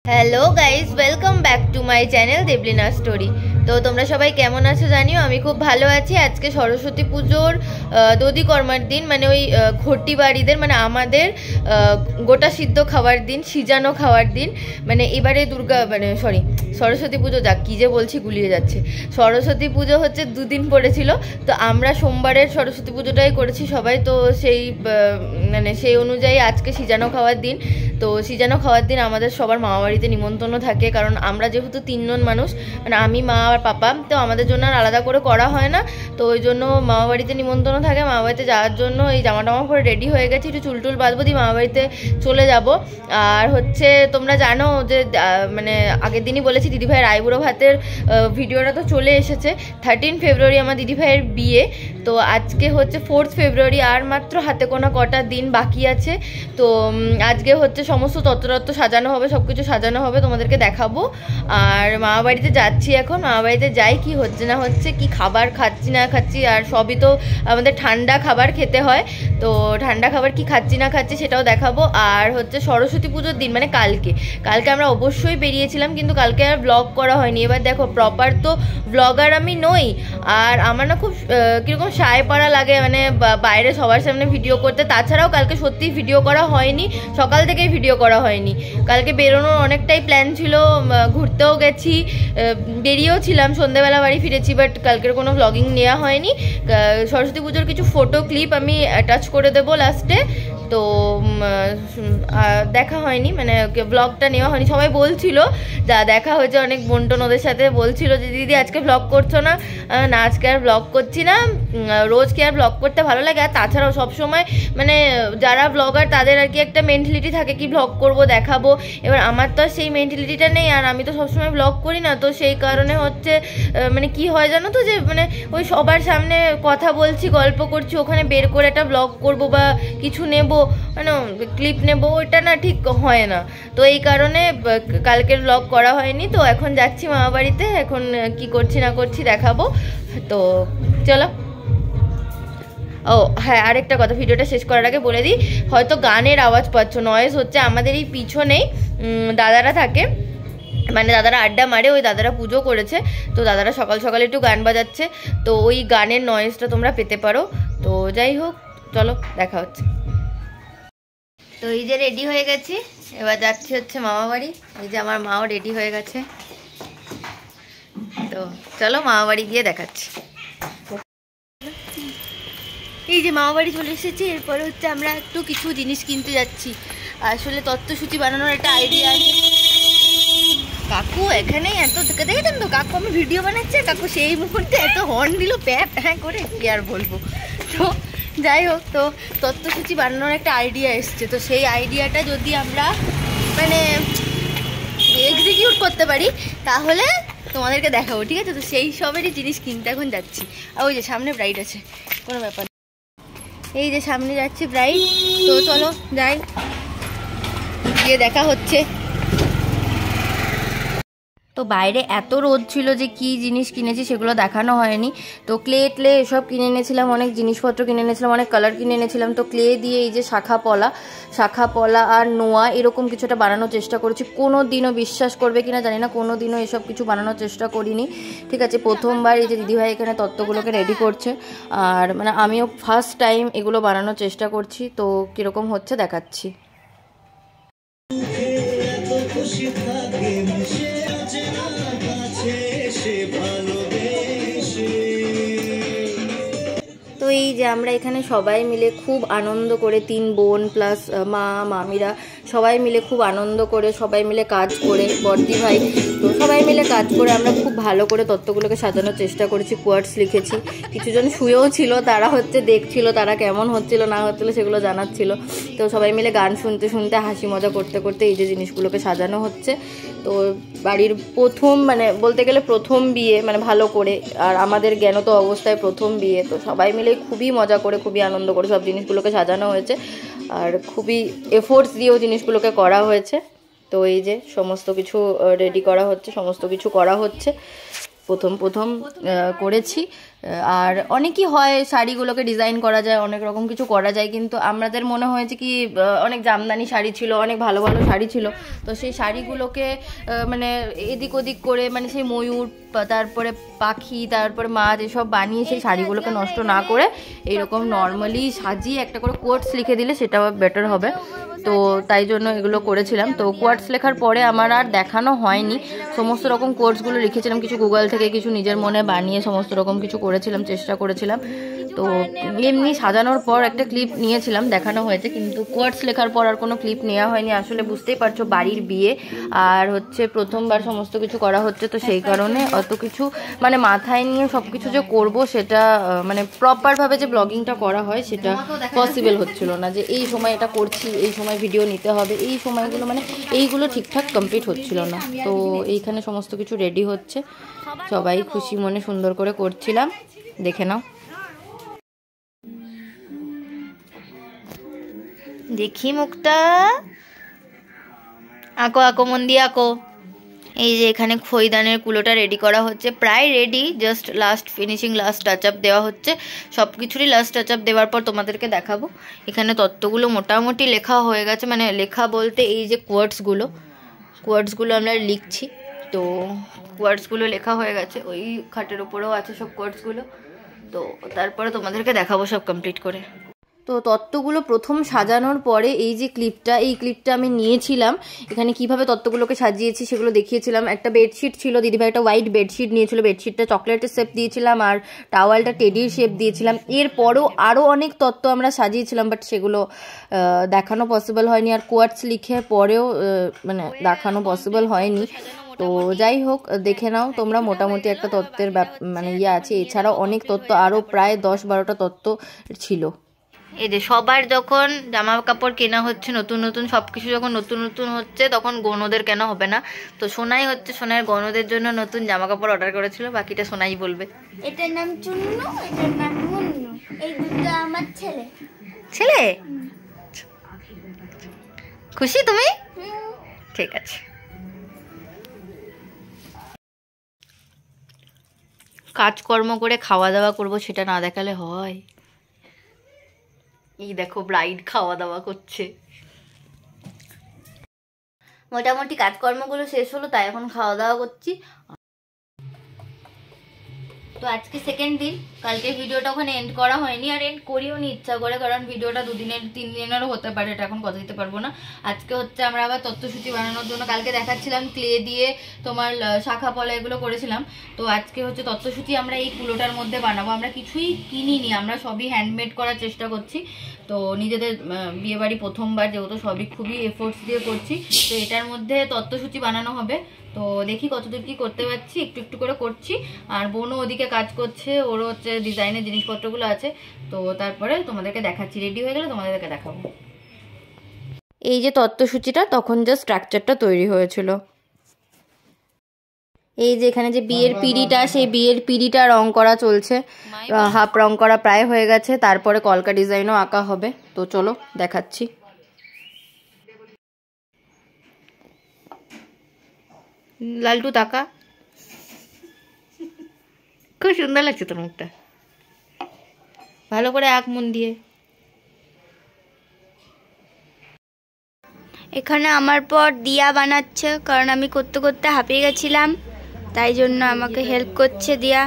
Hello guys, welcome back to my channel Deblina story. তো তোমরা সবাই কেমন আছো জানিও, আমি খুব ভালো আছি। আজকে সরস্বতী পুজোর দধিকর্মার দিন, মানে ওই ঘটি বাড়িদের মানে আমাদের গোটা সিদ্ধ খাওয়ার দিন, সিজানো খাওয়ার দিন। মানে এবারে সরস্বতী পুজো, যাক কী যে বলছি গুলিয়ে যাচ্ছে। সরস্বতী পুজো হচ্ছে দুদিন পড়েছিল, তো আমরা সোমবারের সরস্বতী পুজোটাই করেছি সবাই। তো সেই অনুযায়ী আজকে সিজানো খাওয়ার দিন। তো সিজানো খাওয়ার দিন আমাদের সবার মামাবাড়িতে নিমন্ত্রণ থাকে, কারণ আমরা যেহেতু 3 জন মানুষ, মানে আমি, মা আর পাপা, তো আমাদের জন্য আর আলাদা করে করা হয় না। তো ওই জন্য মামাবাড়িতে নিমন্ত্রণ থাকে। মামাবাড়িতে যাওয়ার জন্য এই জামা টামা পরে রেডি হয়ে গেছি, একটু চুল বাঁধবো, দিয়ে মামাবাড়িতে চলে যাব। আর হচ্ছে তোমরা জানো যে মানে আগের দিনই বলেছি দিদিভাইয়ের আইবুড়ো ভাতের ভিডিওটা তো চলে এসেছে। 13 ফেব্রুয়ারি আমার দিদিভাইয়ের বিয়ে, তো আজকে হচ্ছে 4 ফেব্রুয়ারি, আর মাত্র হাতে গোনা কটা দিন বাকি আছে। তো আজকে হচ্ছে সমস্ত তত্ত্ব সাজানো হবে, সব কিছু সাজানো হবে, তোমাদেরকে দেখাবো। আর মামাবাড়িতে যাচ্ছি এখন। মামাবাড়িতে যাই কি হচ্ছে না হচ্ছে, কি খাবার খাচ্ছি না খাচ্ছি, আর সবই তো আমাদের ঠান্ডা খাবার খেতে হয়। তো ঠান্ডা খাবার কি খাচ্ছি না খাচ্ছি সেটাও দেখাবো। আর হচ্ছে সরস্বতী পুজোর দিন মানে কালকে আমরা অবশ্যই বেরিয়েছিলাম, কিন্তু কালকে আর ব্লগ করা হয়নি। এবার দেখো, প্রপার তো ব্লগার আমি নই, আর আমার না খুব কীরকম সায় পাড়া লাগে, মানে বাইরে সবার সামনে ভিডিও করতে। তাছাড়াও কালকে সত্যি ভিডিও করা হয়নি, সকাল থেকেই ভিডিও করা হয়নি। কালকে বেরোনোর অনেকটাই প্ল্যান ছিল, ঘুরতেও গেছি, বেরিয়েও ছিলাম, সন্ধ্যেবেলা বাড়ি ফিরেছি, বাট কালকের কোনো ব্লগিং নেওয়া হয়নি। সরস্বতী পুজোর কিছু ফটো ক্লিপ আমি অ্যাটাচ করে দেবো লাস্টে, তো দেখা হয়নি, মানে ব্লগটা নেওয়া হয়নি। সবাই বলছিল, যা দেখা হয়েছে অনেক বন্টন ওদের সাথে, বলছিল যে দিদি আজকে ব্লগ করছো না? না, আজকে আর ব্লগ করছি না, রোজ কি আর ব্লগ করতে ভালো লাগে? আর তাছাড়াও সবসময় মানে যারা ব্লগার তাদের আর কি একটা মেন্টালিটি থাকে কি ব্লগ করব, দেখাবো। এবার আমার তো আর সেই মেন্টালিটিটা নেই, আর আমি তো সবসময় ব্লগ করি না। তো সেই কারণে হচ্ছে মানে কি হয় জানো তো, যে মানে ওই সবার সামনে কথা বলছি, গল্প করছি, ওখানে বের করে একটা ব্লগ করব বা কিছু নেব, মানে ক্লিপ নেব, ওইটা না ঠিক হয় না। তো এই কারণে কালকের ব্লগ করা হয়নি। তো এখন যাচ্ছি মামাবাড়িতে, এখন কি করছি না করছি দেখাবো। তো চলো। ও হ্যাঁ, আরেকটা কথা ভিডিওটা শেষ করার আগে বলে দিই, হয়তো গানের আওয়াজ পাচ্ছ, নয়েজ হচ্ছে। আমাদের এই পিছনেই দাদারা থাকে, মানে দাদারা আড্ডা মারে, ওই দাদারা পুজো করেছে, তো দাদারা সকাল সকাল একটু গান বাজাচ্ছে, তো ওই গানের নয়েজটা তোমরা পেতে পারো। তো যাই হোক, চলো দেখা হচ্ছে। তো এই যে রেডি হয়ে গেছি, এবার যাচ্ছি হচ্ছে মামা বাড়ি। এই যে আমার মাও রেডি হয়ে গেছে, তো চলো মামা বাড়ি গিয়ে দেখাচ্ছি। এই যে মামা বাড়ি চলে এসেছি, এরপরে হচ্ছে আমরা একটু কিছু জিনিস কিনতে যাচ্ছি। আসলে তত্ত্বসূচি বানানোর একটা আইডিয়া আছে। কাকু এখানে এত দেখেছেন তো, কাকু আমি ভিডিও বানাচ্ছি, কাকু সেই মুহূর্তে এত হর্ন দিল প্যাঁ প্যাঁ করে, কি আর বলবো। তো যাই হোক, তো তত্ত্বসূচি বানানোর একটা আইডিয়া এসছে। তো সেই আইডিয়াটা যদি আমরা মানে এক্সিকিউট করতে পারি তাহলে তোমাদেরকে দেখাবো, ঠিক আছে? তো সেই সবেরই জিনিস কিনতে এখন যাচ্ছি। আর ওই যে সামনে ব্রাইড আছে, কোনো ব্যাপার। এই যে সামনে যাচ্ছি ব্রাইড, তো চলো যাই, গিয়ে দেখা হচ্ছে। তো বাইরে এত রোদ ছিল যে কি জিনিস কিনেছি সেগুলো দেখানো হয়নি। তো ক্লে এসব কিনে এনেছিলাম, অনেক জিনিসপত্র কিনে এনেছিলাম, অনেক কালার কিনে এনেছিলাম। তো ক্লে দিয়ে এই যে শাখা পলা আর নোয়া এরকম কিছুটা বানানোর চেষ্টা করেছি। কোনো দিনও, বিশ্বাস করবে কিনা জানি না, কোনো দিনও এসব কিছু বানানোর চেষ্টা করিনি, ঠিক আছে? প্রথমবার এই যে দিদিভাই এখানে তত্ত্বগুলোকে রেডি করছে, আর মানে আমিও ফার্স্ট টাইম এগুলো বানানোর চেষ্টা করছি। তো কীরকম হচ্ছে দেখাচ্ছি। তো এই যে আমরা এখানে সবাই মিলে খুব আনন্দ করে, 3 বোন প্লাস মা মামিরা সবাই মিলে খুব আনন্দ করে, সবাই মিলে কাজ করে, বর্দি ভাই, তো সবাই মিলে কাজ করে আমরা খুব ভালো করে তত্ত্বগুলোকে সাজানোর চেষ্টা করেছি। কোয়ার্টস লিখেছি, কিছুজন শুয়েও ছিল, তারা হচ্ছে দেখছিল তারা কেমন হচ্ছিল না হচ্ছিল সেগুলো জানাচ্ছিল। তো সবাই মিলে গান শুনতে শুনতে, হাসি মজা করতে করতে এই যে জিনিসগুলোকে সাজানো হচ্ছে। তো বাড়ির প্রথম, মানে বলতে গেলে প্রথম বিয়ে, মানে ভালো করে, আর আমাদের জ্ঞানত অবস্থায় প্রথম বিয়ে। তো সবাই মিলে খুবই মজা করে, খুবই আনন্দ করে সব জিনিসগুলোকে সাজানো হয়েছে, আর খুবই এফোর্টস দিয়েও জিনিসগুলোকে করা হয়েছে। তো এই যে সমস্ত কিছু রেডি করা হচ্ছে, সমস্ত কিছু করা হচ্ছে। প্রথম করেছি। আর অনেকই হয় শাড়িগুলোকে ডিজাইন করা যায়, অনেক রকম কিছু করা যায়, কিন্তু আমাদের মনে হয়েছে কি অনেক জামদানি শাড়ি ছিল, অনেক ভালো ভালো শাড়ি ছিল, তো সেই শাড়িগুলোকে মানে এদিক ওদিক করে মানে সেই ময়ূর, তারপরে পাখি, তারপরে মাছ এসব বানিয়ে সেই শাড়িগুলোকে নষ্ট না করে এইরকম নর্মালি সাজিয়ে একটা করে কোটস লিখে দিলে সেটা বেটার হবে। তো তাই জন্য এগুলো করেছিলাম। তো কোয়ার্টস লেখার পরে আমার আর দেখানো হয়নি, সমস্ত রকম কোর্সগুলো লিখেছিলাম, কিছু গুগল থেকে, কিছু নিজের মনে বানিয়ে সমস্ত রকম কিছু করেছিলাম, চেষ্টা করেছিলাম। তো এমনি সাজানোর পর একটা ক্লিপ নিয়েছিলাম, দেখানো হয়েছে, কিন্তু কোয়ার্টস লেখার পর আর কোনো ক্লিপ নেওয়া হয়নি। আসলে বুঝতেই পারছো বাড়ির বিয়ে আর হচ্ছে প্রথমবার সমস্ত কিছু করা হচ্ছে, তো সেই কারণে অত কিছু মানে মাথায় নিয়ে সব কিছু যে করবো সেটা মানে প্রপারভাবে যে ব্লগিংটা করা হয় সেটা পসিবল হচ্ছিল না, যে এই সময় এটা করছি, এই সময় ভিডিও নিতে হবে, এই সময়গুলো মানে এইগুলো ঠিকঠাক কমপ্লিট হচ্ছিল না। তো এইখানে সমস্ত কিছু রেডি হচ্ছে, সবাই খুশি মনে সুন্দর করে করছিলাম, দেখে নাও। দেখি মুখটা, আঁকো আঁকো, মন দিয়ে আঁকো। এই যে এখানে খইদানের কুলোটা রেডি করা হচ্ছে, প্রায় ready, just last finishing, last touch up দেওয়া হচ্ছে। সব কিছুরই লাস্ট টাচ আপ দেওয়ার পর তোমাদেরকে দেখাবো। এখানে তত্ত্বগুলো মোটামুটি লেখা হয়ে গেছে, মানে লেখা বলতে এই যে কোয়ার্ডসগুলো আমরা লিখছি, তো কোয়ার্ডসগুলো লেখা হয়ে গেছে, ওই খাটের উপরেও আছে সব কোয়ার্ডসগুলো। তো তারপরে তোমাদেরকে দেখাবো সব কমপ্লিট করে। তো তত্ত্বগুলো প্রথম সাজানোর পরে এই যে এই ক্লিপটা আমি নিয়েছিলাম, এখানে কিভাবে তত্ত্বগুলোকে সাজিয়েছি সেগুলো দেখিয়েছিলাম। একটা বেডশিট ছিল, দিদিভাই একটা হোয়াইট বেডশিট নিয়েছিল, বেডশিটটা চকলেটের শেপ দিয়েছিলাম আর টাওয়ালটা টেডির শেপ দিয়েছিলাম। এরপরও আরও অনেক তত্ত্ব আমরা সাজিয়েছিলাম, বাট সেগুলো দেখানো পসিবল হয়নি, আর কোয়ার্টস লিখে পরেও মানে দেখানো পসিবল হয়নি। তো যাই হোক, দেখে নাও তোমরা, মোটামুটি একটা তত্ত্বের মানে আছে। এছাড়াও অনেক তত্ত্ব, আরও প্রায় 10-12টা তত্ত্ব ছিল। এই যে সবার যখন জামা কাপড় কেনা হচ্ছে নতুন নতুন, সব কিছু যখন নতুন নতুন হচ্ছে, তখন গণদের কেনা হবে না। তো সোনাই হচ্ছে, সোনাইয়ের গণদের জন্য নতুন জামা কাপড় অর্ডার করেছিল, বাকিটা সোনাই বলবে। এটার নাম চুন্নু, এটার নাম মুন্নু, এই দুটো আমার ছেলে। ছেলে? খুশি তুমি? ঠিক আছে। কাজকর্ম করে খাওয়া দাওয়া করবো, সেটা না দেখালে হয়? এই দেখো ব্রাইড খাওয়া দাওয়া করছে। মোটামুটি কাজকর্মগুলো শেষ হলো, তাই এখন খাওয়া দাওয়া করছি। তো আজকে সেকেন্ড দিন, কালকে ভিডিওটা ওখানে এন্ড করা হয়নি, আর এন্ড করিও নি ইচ্ছা করে, কারণ ভিডিওটা 2 দিনের 3 দিনেরও হতে পারে, এটা এখন কথা দিতে পারবো না। আজকে হচ্ছে আমরা আবার তত্ত্বসূচি বানানোর জন্য, কালকে দেখাচ্ছিলাম ক্লে দিয়ে তোমার শাখা পলা এগুলো করেছিলাম, তো আজকে হচ্ছে তত্ত্বসূচি আমরা এই কুলোটার মধ্যে বানাবো। আমরা কিছুই কিনিনি, আমরা সবই হ্যান্ডমেড করার চেষ্টা করছি। তো নিজেদের বিয়েবাড়ি প্রথমবার, যেহেতু সবই খুবই এফোর্টস দিয়ে করছি, তো এটার মধ্যে তত্ত্বসূচি বানানো হবে। তো দেখি কতদূর কি করতে পারছি, একটু একটু করে করছি। আর বোনও ওদিকে কাজ করছে, ওরও হচ্ছে ডিজাইনের জিনিসপত্রগুলো আছে। তো তারপরে তোমাদেরকে দেখাচ্ছি, রেডি হয়ে গেলে তোমাদেরকে দেখাবো। এই যে তত্ত্বসূচিটা, তখন যে স্ট্রাকচারটা তৈরি হয়েছিল, এই যে এখানে যে বিয়ের পিঁড়িটা, সেই বিয়ের পিঁড়িটা রং করা চলছে, হাফ রং করা প্রায় হয়ে গেছে, তারপরে কলকা ডিজাইনও আঁকা হবে। তো চলো দেখাচ্ছি। লালটু তাকা, খুব সুন্দর লাগছে তোর মুখটা, ভালো করে আঁক মন দিয়ে। এখানে আমার পর দিয়া বানাচ্ছে, কারণ আমি করতে করতে হাঁপিয়ে গেছিলাম, তাই জন্য আমাকে হেল্প করছে দিয়া।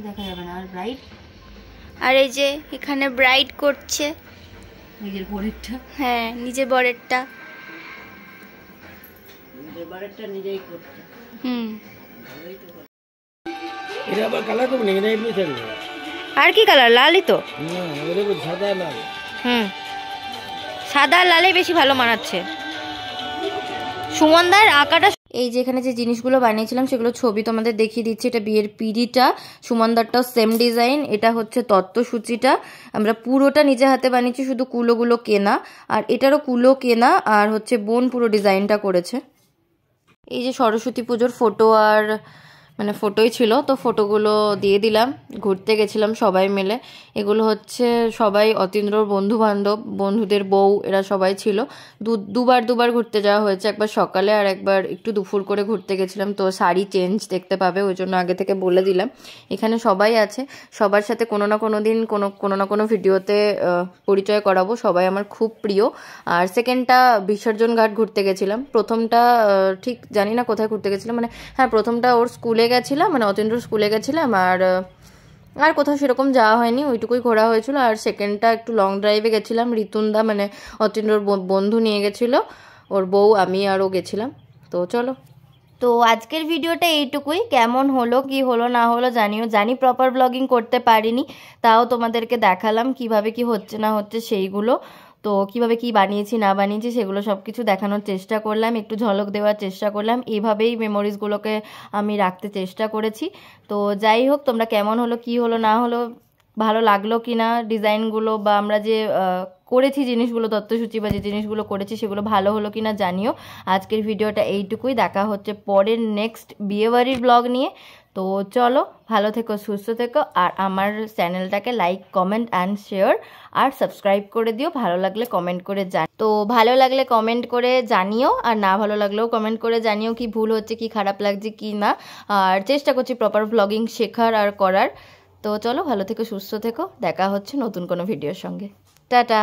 দেখা যাবে না। আর ব্রাইড, আর এই যে এখানে ব্রাইড করছে নিজের বরেরটা। হ্যাঁ, নিজের বরেরটা। নিজেই করছে। এটা আবার কালার করব না, এটা এমনি থাকবে। আর কি কালার? লালই তো। না, এটা সাদা লাল। সাদা লালে বেশি ভালো মানাচ্ছে। সুমনদার আঁকাটা, এই যেখানে যে জিনিসগুলো বানিয়েছিলাম সেগুলো ছবি তোমাদের দেখিয়ে দিচ্ছি। এটা বিয়ের পিঁড়িটা, সুমনদারটাও সেম ডিজাইন। এটা হচ্ছে তত্ত্বসূচিটা, আমরা পুরোটা নিজে হাতে বানিয়েছি, শুধু কুলোগুলো কেনা, আর এটারও কুলো কেনা, আর হচ্ছে বোন পুরো ডিজাইনটা করেছে। এই যে সরস্বতী পুজোর ফটো আর মানে ফটোই ছিল, তো ফটোগুলো দিয়ে দিলাম। ঘুরতে গেছিলাম সবাই মিলে। এগুলো হচ্ছে সবাই অতীন্দ্রর বন্ধু বান্ধব, বন্ধুদের বউ, এরা সবাই ছিল। দুবার ঘুরতে যাওয়া হয়েছে, একবার সকালে আর একবার একটু দুপুর করে ঘুরতে গেছিলাম। তো শাড়ি চেঞ্জ দেখতে পাবে, ওই জন্য আগে থেকে বলে দিলাম। এখানে সবাই আছে, সবার সাথে কোনো না কোনো দিন কোনো না কোনো ভিডিওতে পরিচয় করাবো। সবাই আমার খুব প্রিয়। আর সেকেন্ডটা বিসর্জন ঘাট ঘুরতে গেছিলাম। প্রথমটা ঠিক জানি না কোথায় ঘুরতে গেছিলাম, মানে হ্যাঁ প্রথমটা ওর স্কুলে গেছিলাম, মানে অতীন্দ্র স্কুলে গেছিলাম। আর কোথাও সেরকম যাওয়া হয়নি, ওইটুকুই ঘোরা হয়েছিল। আর সেকেন্ডটা একটু লং ড্রাইভে গেছিলাম, রিতুনদা মানে অতীন্দ্রর বন্ধু নিয়ে গেছিলো, ওর বউ, আমি আর ও গেছিলাম। তো চলো, তো আজকের ভিডিওটা এইটুকুই। কেমন হলো কি হলো না হলো জানিও। জানি প্রপার ব্লগিং করতে পারিনি, তাও তোমাদেরকে দেখালাম কিভাবে কি হচ্ছে না হচ্ছে সেইগুলো। তো কিভাবে কি বানিয়েছি না বানিয়েছি সেগুলো সব কিছু দেখানোর চেষ্টা করলাম, একটু ঝলক দেওয়ার চেষ্টা করলাম। এইভাবেই মেমোরিজগুলোকে আমি রাখতে চেষ্টা করেছি। তো যাই হোক, তোমরা কেমন হলো কি হলো না হলো, ভালো লাগলো কি না ডিজাইনগুলো, বা আমরা যে করেছি জিনিসগুলো, তত্ত্বসূচি বা যে জিনিসগুলো করেছি সেগুলো ভালো হলো কি না জানিও। আজকের ভিডিওটা এইটুকুই, দেখা হচ্ছে পরের নেক্সট বিয়েবাড়ির ব্লগ নিয়ে। তো চলো, ভালো থেকো, সুস্থ থেকো, আর আমার চ্যানেলটাকে লাইক, কমেন্ট অ্যান্ড শেয়ার আর সাবস্ক্রাইব করে দিও। ভালো লাগলে কমেন্ট করে তো ভালো লাগলে কমেন্ট করে জানিও, আর না ভালো লাগলেও কমেন্ট করে জানিও কি ভুল হচ্ছে, কি খারাপ লাগছে কি না। আর চেষ্টা করছি প্রপার ব্লগিং শেখার আর করার। তো চলো, ভালো থেকো, সুস্থ থেকো, দেখা হচ্ছে নতুন কোনো ভিডিওর সঙ্গে। টাটা।